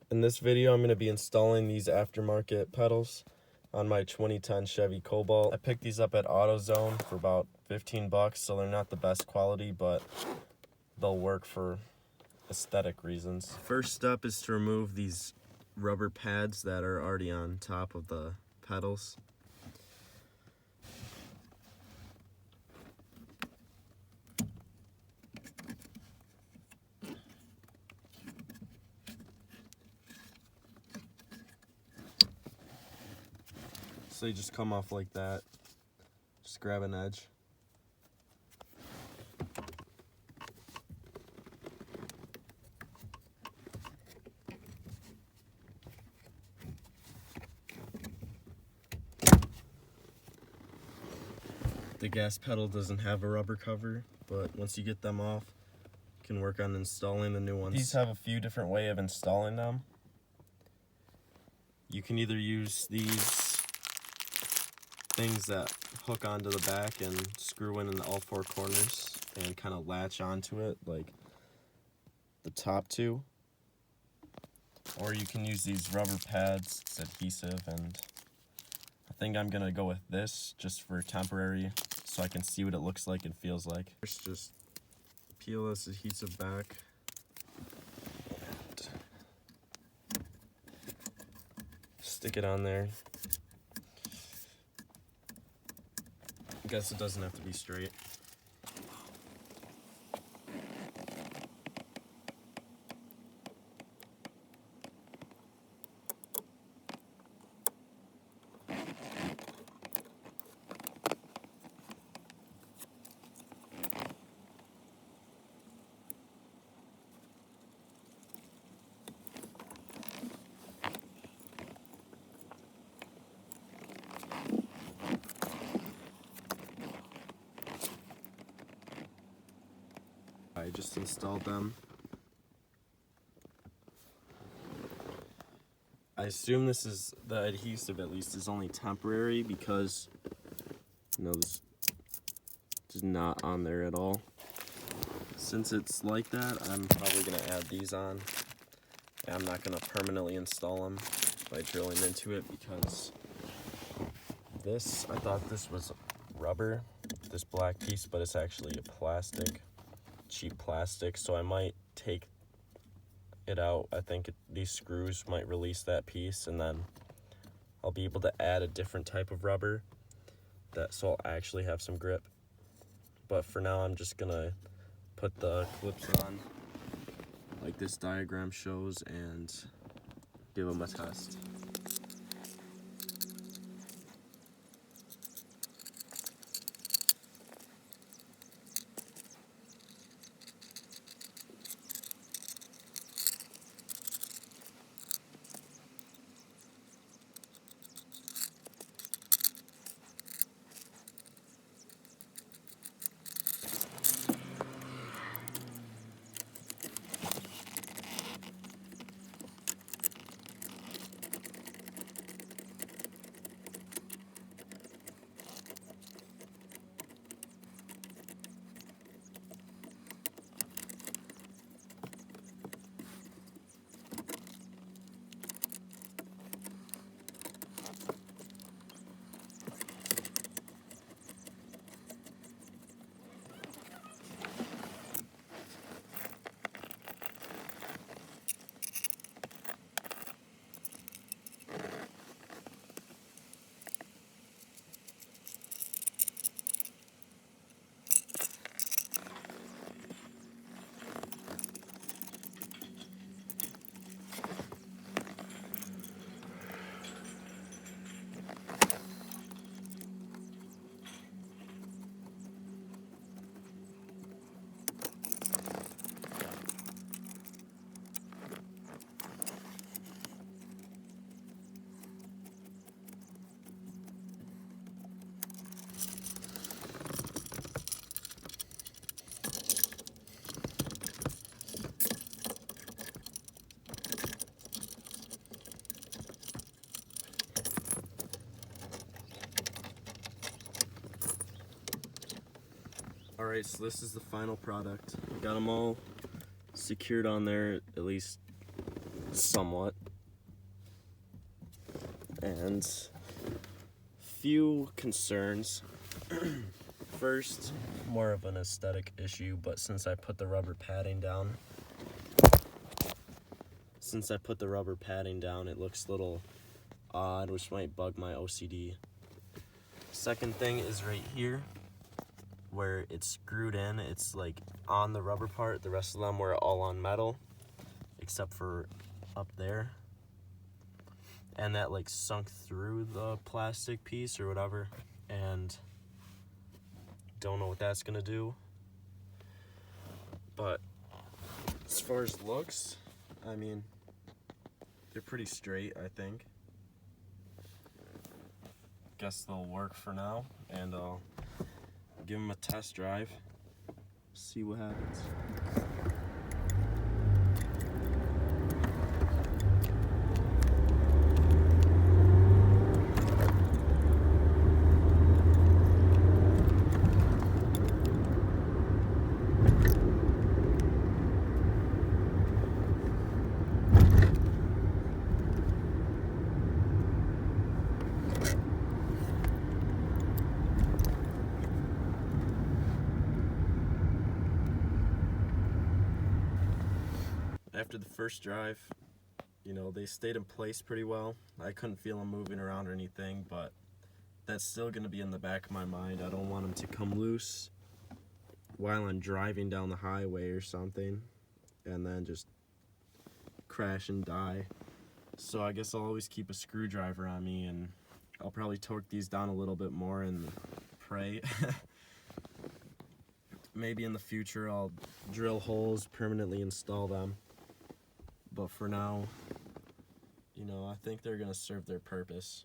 In this video, I'm going to be installing these aftermarket pedals on my 2010 Chevy Cobalt. I picked these up at AutoZone for about 15 bucks, so they're not the best quality, but they'll work for aesthetic reasons. First step is to remove these rubber pads that are already on top of the pedals. So they just come off like that. Just grab an edge. The gas pedal doesn't have a rubber cover, but once you get them off, you can work on installing the new ones. These have a few different ways of installing them. You can either use these things that hook onto the back and screw in all four corners and kind of latch onto it like the top two, or you can use these rubber pads. It's adhesive, and I think I'm gonna go with this just for temporary so I can see what it looks like and feels like. First, just peel this adhesive back and stick it on there. I guess it doesn't have to be straight. I just installed them. I assume this is, the adhesive at least, is only temporary because, this is not on there at all. Since it's like that, I'm probably going to add these on. And I'm not going to permanently install them by drilling into it because I thought this was rubber, this black piece, but it's actually a plastic. Cheap plastic, so I might take it out. I think these screws might release that piece, and then I'll be able to add a different type of rubber so I'll actually have some grip. But for now, I'm just gonna put the clips on like this diagram shows and give them a test. Alright, so this is the final product. Got them all secured on there, at least somewhat. And few concerns. First, more of an aesthetic issue, but since I put the rubber padding down, it looks a little odd, which might bug my OCD. Second thing is right here, where it's screwed in. It's like on the rubber part. The rest of them were all on metal, except for up there. And that like sunk through the plastic piece or whatever, and don't know what that's gonna do. But as far as looks, I mean, they're pretty straight, I think. Guess they'll work for now, and I'll give them a test drive, see what happens. After the first drive, you know, they stayed in place pretty well. I couldn't feel them moving around or anything, but that's still going to be in the back of my mind. I don't want them to come loose while I'm driving down the highway or something and then just crash and die. So I guess I'll always keep a screwdriver on me, and I'll probably torque these down a little bit more and pray. Maybe in the future I'll drill holes, permanently install them. But for now, you know, I think they're gonna serve their purpose.